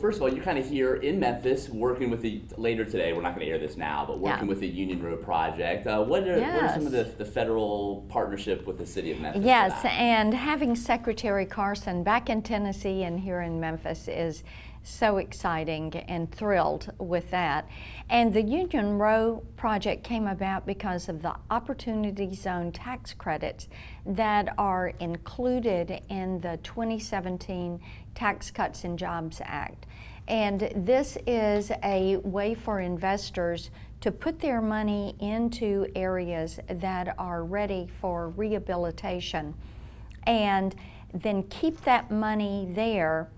first of all, you're kind of here in Memphis working with later today, we're not going to air this now, but working with the Union Road project. What are some of the federal partnership with the city of Memphis? Yes, and having Secretary Carson back in Tennessee and here in Memphis is so exciting, and thrilled with that. And the Union Row project came about because of the Opportunity Zone tax credits that are included in the 2017 Tax Cuts and Jobs Act. And this is a way for investors to put their money into areas that are ready for rehabilitation and then keep that money there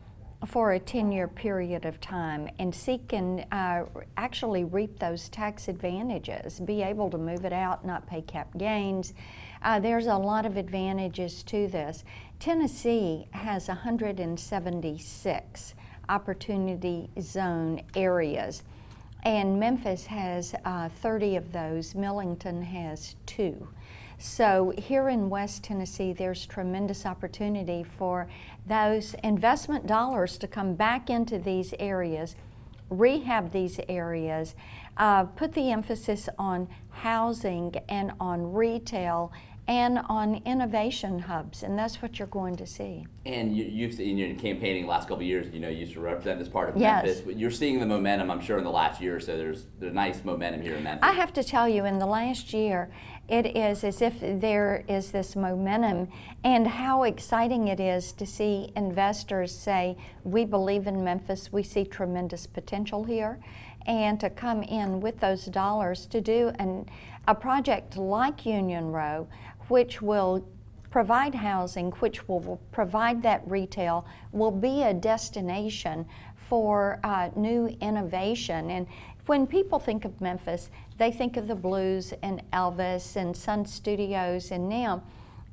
for a 10-year period of time and seek and actually reap those tax advantages, be able to move it out, not pay cap gains. There's a lot of advantages to this. Tennessee has 176 Opportunity Zone areas, and Memphis has 30 of those. Millington has 2. So here in West Tennessee, there's tremendous opportunity for those investment dollars to come back into these areas, rehab these areas, put the emphasis on housing and on retail and on innovation hubs, and that's what you're going to see. And you've seen in campaigning the last couple of years, you used to represent this part of Yes. Memphis. You're seeing the momentum, I'm sure, in the last year or so. There's nice momentum here in Memphis. I have to tell you, in the last year, it is as if there is this momentum, and how exciting it is to see investors say, we believe in Memphis, we see tremendous potential here, and to come in with those dollars to do a project like Union Row, which will provide housing, which will provide that retail, will be a destination for new innovation. And when people think of Memphis, they think of the blues and Elvis and Sun Studios, and now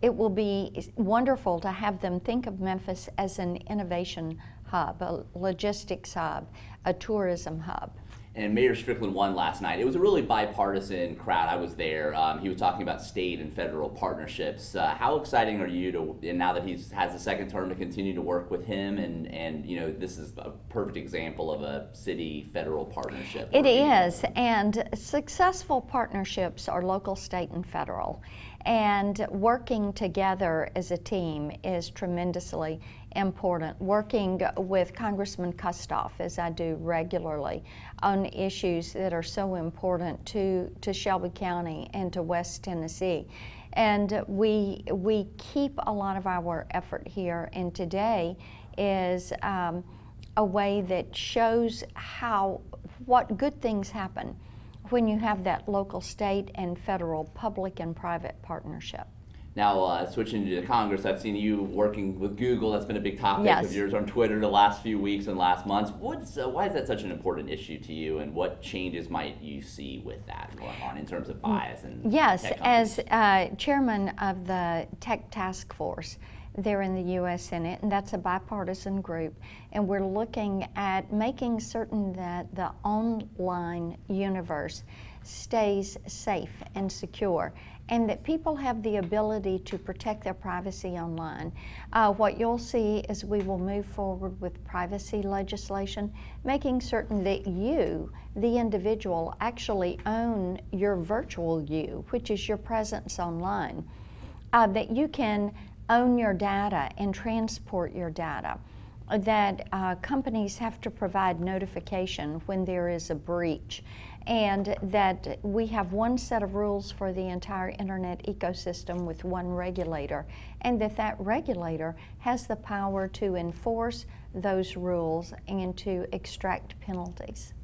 it will be wonderful to have them think of Memphis as an innovation hub, a logistics hub, a tourism hub. And Mayor Strickland won last night. It was a really bipartisan crowd. I was there. He was talking about state and federal partnerships. How exciting are you and now that he has a second term, to continue to work with him? And this is a perfect example of a city-federal partnership. It is, and successful partnerships are local, state, and federal. And working together as a team is tremendously important. Working with Congressman Kustoff, as I do regularly, on issues that are so important to Shelby County and to West Tennessee. And we keep a lot of our effort here, and today is a way that shows what good things happen when you have that local, state, and federal, public and private partnership. Now, switching to Congress, I've seen you working with Google. That's been a big topic of yours on Twitter the last few weeks and last months. Why is that such an important issue to you, and what changes might you see with that going on in terms of bias and Yes, tech as companies? chairman of the Tech Task Force there in the U.S. Senate, and that's a bipartisan group, and we're looking at making certain that the online universe stays safe and secure, and that people have the ability to protect their privacy online. What you'll see is we will move forward with privacy legislation, making certain that you, the individual, actually own your virtual you, which is your presence online, that you can own your data and transport your data, that companies have to provide notification when there is a breach, and that we have one set of rules for the entire internet ecosystem with one regulator, and that regulator has the power to enforce those rules and to extract penalties.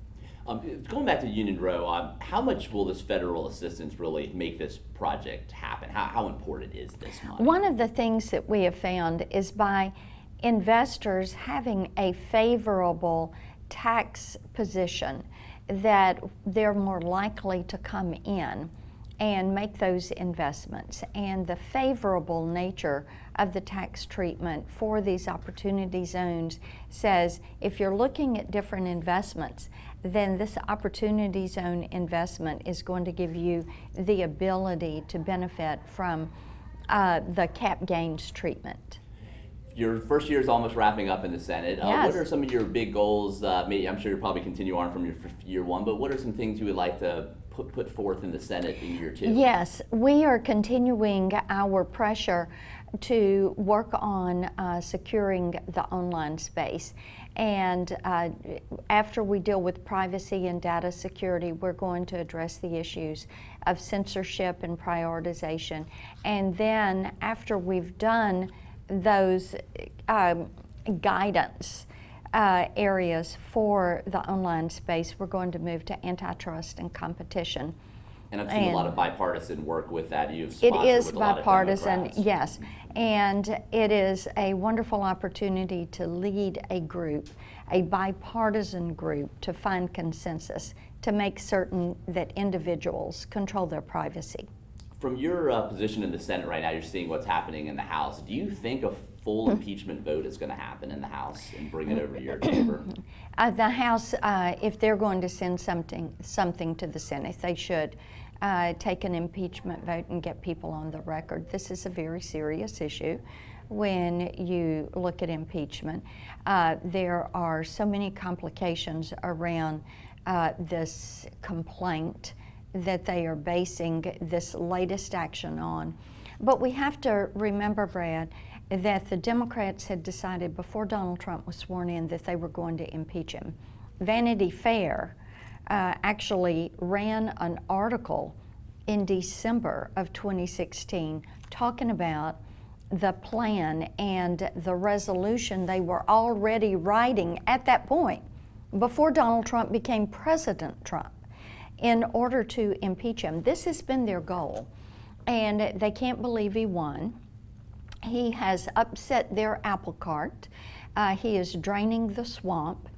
Going back to Union Row, how much will this federal assistance really make this project happen? How important is this money? One of the things that we have found is by investors having a favorable tax position, that they're more likely to come in and make those investments. And the favorable nature of the tax treatment for these opportunity zones says if you're looking at different investments, then this opportunity zone investment is going to give you the ability to benefit from the cap gains treatment. your first year is almost wrapping up in the Senate. Yes. What are some of your big goals? Maybe, I'm sure you'll probably continue on from your year one, but what are some things you would like to put forth in the Senate in year two? Yes, we are continuing our pressure to work on securing the online space. And after we deal with privacy and data security, we're going to address the issues of censorship and prioritization. And then after we've done those guidance areas for the online space, we're going to move to antitrust and competition. And I've seen a lot of bipartisan work with that. You've It sponsored is with a lot of bipartisan, Democrats. yes. And it is a wonderful opportunity to lead a group, a bipartisan group, to find consensus, to make certain that individuals control their privacy. From your position in the Senate right now, you're seeing what's happening in the House. Do you think a full impeachment vote is going to happen in the House and bring it over to your chamber? The House, if they're going to send something to the Senate, they should take an impeachment vote and get people on the record. This is a very serious issue when you look at impeachment. There are so many complications around this complaint that they are basing this latest action on. But we have to remember, Brad, that the Democrats had decided before Donald Trump was sworn in that they were going to impeach him. Vanity Fair actually ran an article in December of 2016 talking about the plan and the resolution they were already writing at that point, before Donald Trump became President Trump, in order to impeach him. This has been their goal, and they can't believe he won. He has upset their apple cart. He is draining the swamp.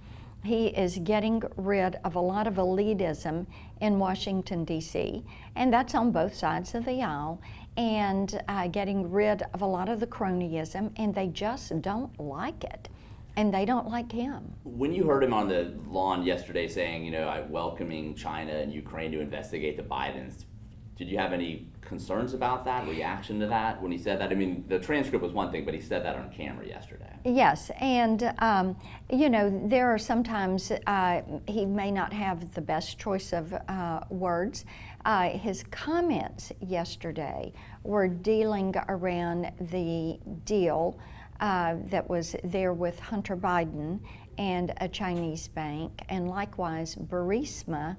He is getting rid of a lot of elitism in Washington, D.C., and that's on both sides of the aisle, and getting rid of a lot of the cronyism, and they just don't like it, and they don't like him. When you heard him on the lawn yesterday saying, I'm welcoming China and Ukraine to investigate the Bidens, did you have any concerns about that, reaction to that when he said that? I mean, the transcript was one thing, but he said that on camera yesterday. Yes, and there are sometimes he may not have the best choice of words. His comments yesterday were dealing around the deal that was there with Hunter Biden and a Chinese bank, and likewise Burisma,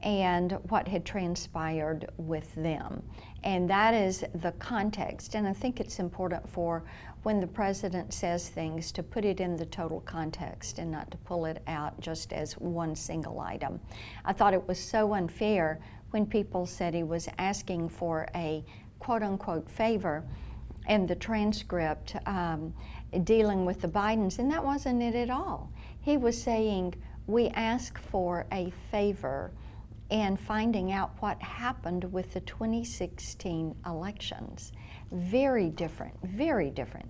and what had transpired with them. And that is the context. And I think it's important for when the president says things to put it in the total context and not to pull it out just as one single item. I thought it was so unfair when people said he was asking for a quote-unquote favor in the transcript dealing with the Bidens, and that wasn't it at all. He was saying, we ask for a favor and finding out what happened with the 2016 elections. Very different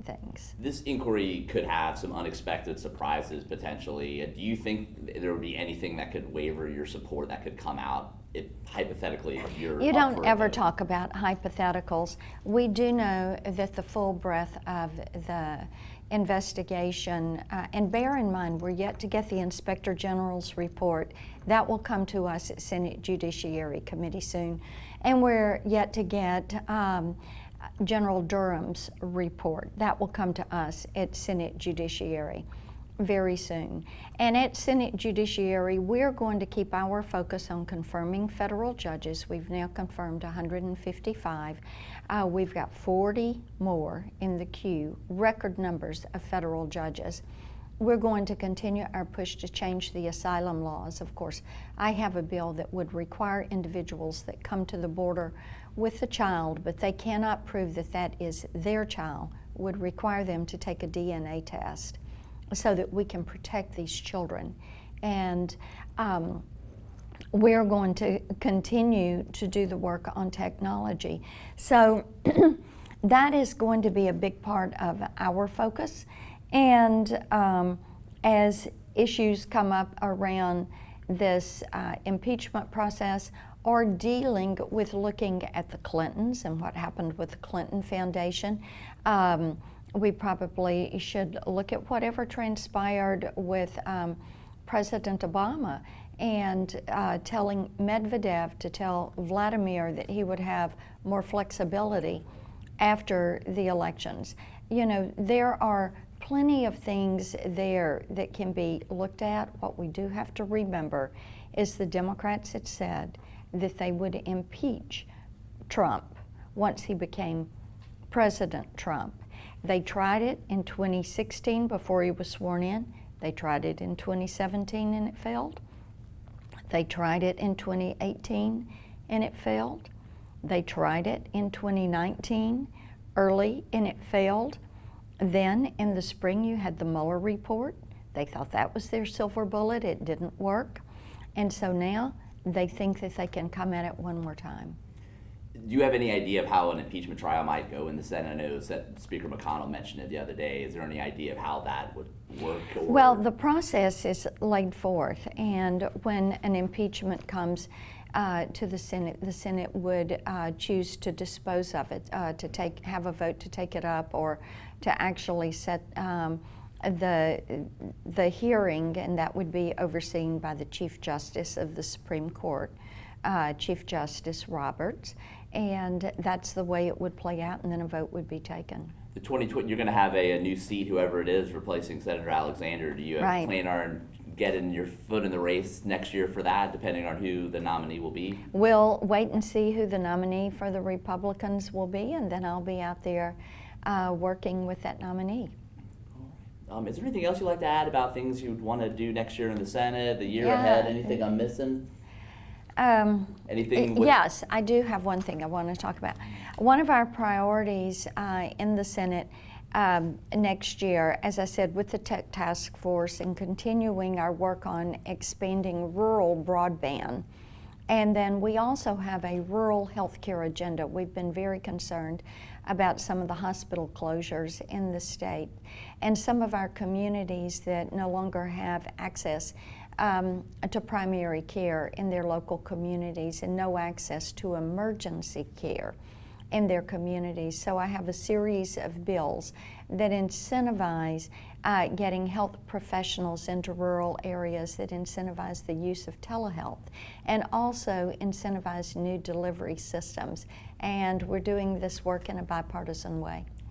things. This inquiry could have some unexpected surprises potentially. Do you think there would be anything that could waver your support that could come out hypothetically if you're You up don't for ever it? talk about hypotheticals. We do know that the full breadth of the investigation, and bear in mind we're yet to get the Inspector General's report. That will come to us at Senate Judiciary Committee soon. And we're yet to get General Durham's report. That will come to us at Senate Judiciary very soon. And at Senate Judiciary, we're going to keep our focus on confirming federal judges. We've now confirmed 155. We've got 40 more in the queue, record numbers of federal judges. We're going to continue our push to change the asylum laws. Of course, I have a bill that would require individuals that come to the border with a child, but they cannot prove that that is their child, would require them to take a DNA test so that we can protect these children. And we're going to continue to do the work on technology. So that is going to be a big part of our focus. And as issues come up around this impeachment process, or dealing with looking at the Clintons and what happened with the Clinton Foundation, we probably should look at whatever transpired with President Obama and telling Medvedev to tell Vladimir that he would have more flexibility after the elections. You know, there are plenty of things there that can be looked at. What we do have to remember is the Democrats had said that they would impeach Trump once he became President Trump. They tried it in 2016 before he was sworn in. They tried it in 2017 and it failed. They tried it in 2018 and it failed. They tried it in 2019 early and it failed. Then in the spring you had the Mueller report. They thought that was their silver bullet. It didn't work. And so now they think that they can come at it one more time. Do you have any idea of how an impeachment trial might go in the Senate? I know that Speaker McConnell mentioned it the other day. Is there any idea of how that would work? Well, the process is laid forth, and when an impeachment comes to the Senate would choose to dispose of it, to have a vote to take it up, or to actually set the hearing, and that would be overseen by the Chief Justice of the Supreme Court, Chief Justice Roberts. And that's the way it would play out, and then a vote would be taken. The 2020, you're going to have a new seat, whoever it is, replacing Senator Alexander. Do you plan on getting your foot in the race next year for that, depending on who the nominee will be? We'll wait and see who the nominee for the Republicans will be, and then I'll be out there working with that nominee. Is there anything else you'd like to add about things you'd want to do next year in the Senate, the year ahead? Anything I'm missing? Yes, I do have one thing I want to talk about. One of our priorities in the Senate next year, as I said, with the Tech Task Force and continuing our work on expanding rural broadband. And then we also have a rural healthcare agenda. We've been very concerned about some of the hospital closures in the state and some of our communities that no longer have access to primary care in their local communities and no access to emergency care in their communities. So I have a series of bills that incentivize getting health professionals into rural areas, that incentivize the use of telehealth, and also incentivize new delivery systems. And we're doing this work in a bipartisan way.